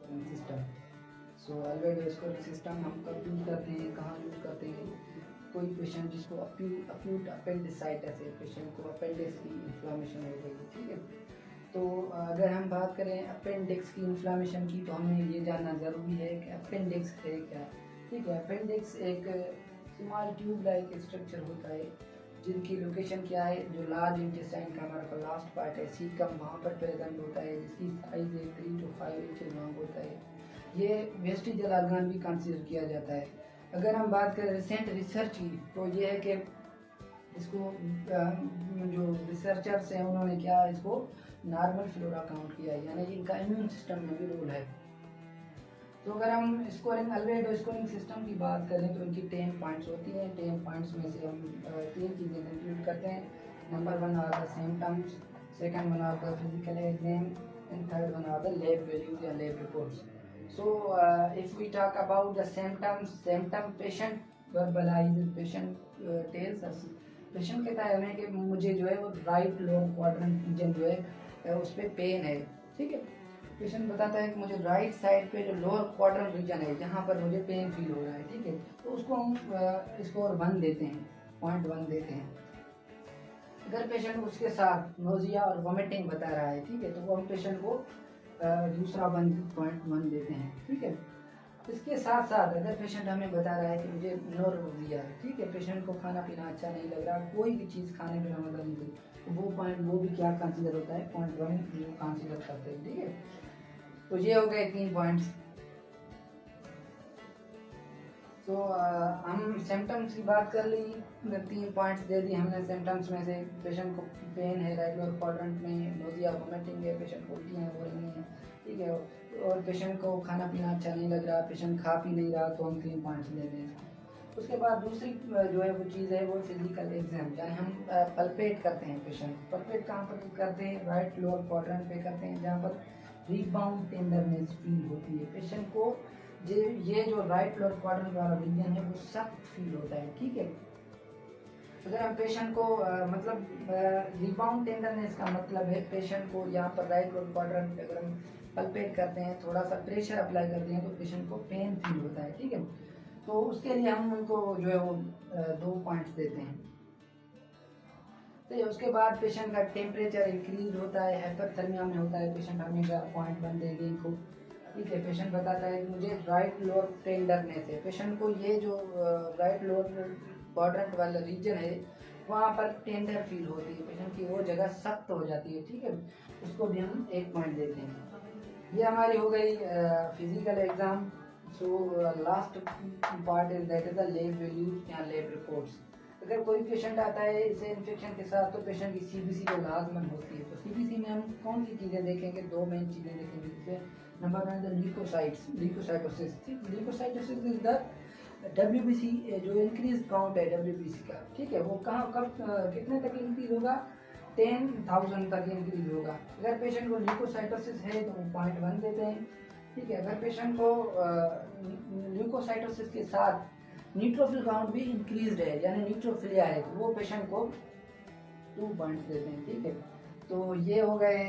Scoring system. So Alvarado scoring system हम कब use करते हैं, कहाँ यूज़ करते हैं? कोई पेशेंट जिसको अक्यूट अपेंडिसाइटिस है, पेशेंट को अपेंडिक्स की इन्फ्लामेशन हो गई, ठीक है। तो अगर हम बात करें अपेंडिक्स की इन्फ्लामेशन की, तो हमें ये जानना ज़रूरी है कि अपेंडिक्स है क्या, ठीक है। अपेंडिक्स एक स्मॉल ट्यूब लाइक स्ट्रक्चर होता है जिनकी लोकेशन क्या है, जो लार्ज इंटेस्टाइन का हमारा लास्ट पार्ट है सीकम, वहाँ पर प्रेजेंट होता है, जिसकी साइज 3 to 5 इंच लॉन्ग होता है। ये वेस्टिजल ऑर्गन भी कंसीडर किया जाता है। अगर हम बात करें रिसेंट रिसर्च की, तो ये है कि इसको जो रिसर्चर्स हैं उन्होंने क्या इसको नॉर्मल फ्लोरा काउंट किया है, यानी इनका इम्यून सिस्टम में भी रोल है। तो अगर हम स्कोरिंग अल्वेडो स्कोरिंग सिस्टम की बात करें तो इनकी 10 पॉइंट्स होती हैं। 10 पॉइंट्स में से हम 3 चीज़ें कंक्लूड करते हैं। Number 1 are the symptoms, second one are the physical exam and third one are the lab values या lab reports. So if we talk about the symptom patient verbalize, patient tells us, patient कहता है हमें कि मुझे जो है वो right lower quadrant reason जो है उस पर पेन है, ठीक है। पेशेंट बताता है कि मुझे राइट साइड पे जो लोअर क्वाड्रेंट रीजन है जहाँ पर मुझे पेन फील हो रहा है, ठीक है। तो उसको हम स्कोर 1 देते हैं, 0.1 देते हैं। अगर पेशेंट उसके साथ नोजिया और वॉमिटिंग बता रहा है, ठीक है, तो वो हम पेशेंट को दूसरा 1.1 देते हैं, ठीक है। इसके साथ साथ अगर पेशेंट हमें बता रहा है कि मुझे नोरोजिया है, ठीक है, पेशेंट को खाना पीना अच्छा नहीं लग रहा, कोई भी चीज़ खाने पीना मतलब नहीं लगी, तो वो भी क्या कंसीडर होता है, 0.1 कंसीडर करते हैं, ठीक है। तो ये हो गए 3 पॉइंट्स। तो हम सिम्टम्स की बात कर ली, 3 पॉइंट्स दे दी हमने सिम्टम्स में से। पेशेंट को पेन है राइट लोअर क्वाड्रेंट में, नोजिया वोमिटिंग है, पेशेंट को उल्टियाँ हो रही हैं, ठीक है, और पेशेंट को खाना पीना अच्छा नहीं लग रहा, पेशेंट खा पी नहीं रहा, तो हम 3 पॉइंट्स दे दें। उसके बाद दूसरी जो है वो चीज़ है वो फिजिकल एग्जाम, यानी हम पल्पेट करते हैं पेशेंट। पल्पेट कहाँ पर करते हैं? राइट लोअर क्वाड्रेंट पे करते हैं, जहाँ पर रीबाउंड टेंडरनेस फील होती है पेशेंट को। ये जो राइट लोअर क्वाड्रेंट वाला रीजन है वो सख्त फील होता है, ठीक है। अगर हम पेशेंट को मतलब रिबाउंड टेंडरनेस का मतलब है पेशेंट को यहाँ पर राइट लोअर क्वाड्रेंट पे अगर हम पल्पेट करते हैं, थोड़ा सा प्रेशर अप्लाई करते हैं, तो पेशेंट को पेन फील होता है, ठीक है। तो उसके लिए हम उनको जो है वो 2 पॉइंट्स देते हैं। तो उसके बाद पेशेंट का टेम्परेचर इंक्रीज होता है, हाइपरथर्मिया में होता है, पेशेंट हमेशा 0.1 देंगे इनको, ठीक है। पेशेंट बताता है कि मुझे राइट लोअर टेंडरनेस है, पेशेंट को ये जो राइट लोअर क्वाड्रेंट वाला रीजन है वहाँ पर टेंडर फील होती है, पेशेंट की वो जगह सख्त हो जाती है, ठीक है, उसको भी हम 1 पॉइंट देते हैं। ये हमारी हो गई physical exam. So last part is that is the lab values या लैब रिपोर्ट्स। अगर कोई पेशेंट आता है इसे इन्फेक्शन के साथ, तो पेशेंट की सीबीसी तो लाजमन होती है। तो सीबीसी में हम कौन सी चीज़ें देखेंगे? 2 मेन चीज़ें देखेंगे, जिससे number 1 the leucocytes, leucocytosis. Leucocytosis is the WBC, जो इंक्रीज काउंट है डब्ल्यूबीसी का, ठीक है, वो कहाँ कब कितने तक इंक्रीज होगा? 10,000 तक इंक्रीज होगा। अगर पेशेंट को ल्यूकोसाइटोसिस है तो 0.1 देते हैं, ठीक है। अगर पेशेंट को ल्यूकोसाइटोसिस के साथ न्यूट्रोफिल काउंट भी इंक्रीज है, यानी न्यूट्रोफिलिया है, तो वो पेशेंट को 2 पॉइंट्स देते हैं, ठीक है। तो ये हो गए